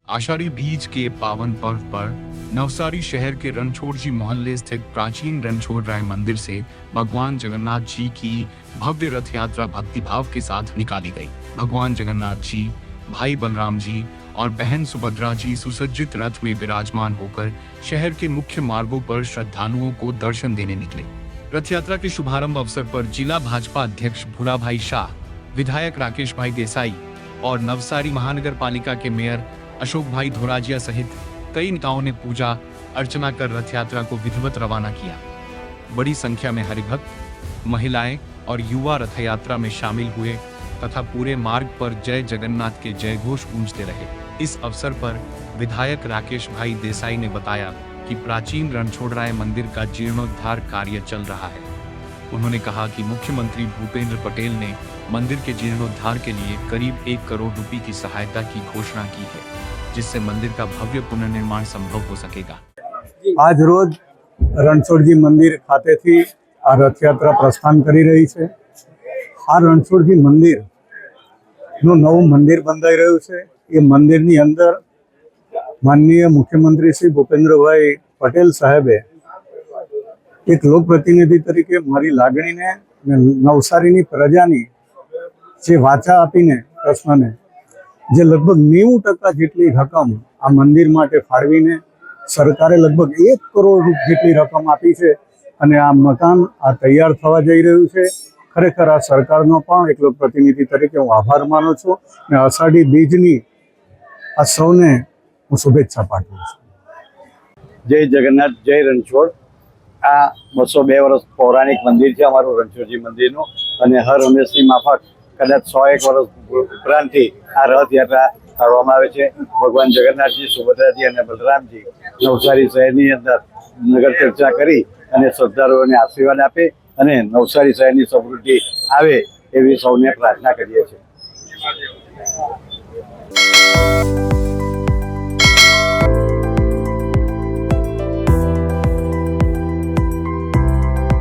आषाढ़ी बीज के पावन पर्व पर नवसारी शहर के रणछोड़जी मोहल्ले स्थित प्राचीन रणछोड़ राय मंदिर से भगवान जगन्नाथ जी की भव्य रथ यात्रा भक्तिभाव के साथ निकाली गई। भगवान जगन्नाथ जी, भाई बलराम जी और बहन सुभद्रा जी सुसज्जित रथ में विराजमान होकर शहर के मुख्य मार्गों पर श्रद्धालुओं को दर्शन देने निकले। रथ यात्रा के शुभारंभ अवसर पर जिला भाजपा अध्यक्ष भूराभाई शाह, विधायक राकेश भाई देसाई और नवसारी महानगर पालिका के मेयर अशोक भाई धोराजिया सहित कई नेताओं ने पूजा अर्चना कर रथ यात्रा को विधिवत रवाना किया। बड़ी संख्या में हरिभक्त, महिलाएं और युवा रथ यात्रा में शामिल हुए तथा पूरे मार्ग पर जय जगन्नाथ के जय घोष गूंजते रहे। इस अवसर पर विधायक राकेश भाई देसाई ने बताया कि प्राचीन रणछोड़राय मंदिर का जीर्णोद्धार कार्य चल रहा है। उन्होंने कहा कि मुख्यमंत्री भूपेंद्र पटेल ने मंदिर के जीर्णोद्धार के लिए करीब 1 करोड़ रुपए की सहायता की घोषणा की है, जिससे मंदिर का भव्य पुनर्निर्माण संभव हो सकेगा। आज रोज रणछोड़जी मंदिर खातेથી આ રથયાત્રા પ્રસ્થાન કરી રહી છે। આ રણછોડજી મંદિરનું નવું મંદિર બંધાઈ રહ્યું છે। એ મંદિરની અંદર માનનીય મુખ્યમંત્રી શ્રી ભૂપેન્દ્રભાઈ પટેલ સાહેબે એક લોકપ્રતિનિધિ તરીકે મારી લાગણીને નવસારીની પ્રજાની જે વાચા આપીને પ્રશ્નને જે લગભગ 90% જેટલી રકમ આ મંદિર માટે ફાળવીને સરકારે લગભગ 1 કરોડ જેટલી રકમ આપી છે અને આ મકાન આ તૈયાર થવા જઈ રહ્યું છે। ખરેખર આ સરકારનો પણ એક લોકપ્રતિનિધિ તરીકે હું આભાર માનું છું અને અષાઢી બીજની આ સૌને હું શુભેચ્છા પાઠવું છું। જય જગન્નાથ, જય રણછોડ। આ 202 વર્ષ પૌરાણિક મંદિર છે અમારું રણછોડજી મંદિરનું અને હર હંમેશની માફક કદાચ 101 વર્ષ ઉપરાંતથી આ રથયાત્રા કરવામાં આવે છે। ભગવાન જગન્નાથજી, સુભદ્રાજી અને બલરામજી નવસારી શહેરની અંદર નગર ચર્ચા કરી અને શ્રદ્ધાળુઓને આશીર્વાદ આપે અને નવસારી શહેરની સમૃદ્ધિ આવે એવી સૌને પ્રાર્થના કરીએ છીએ।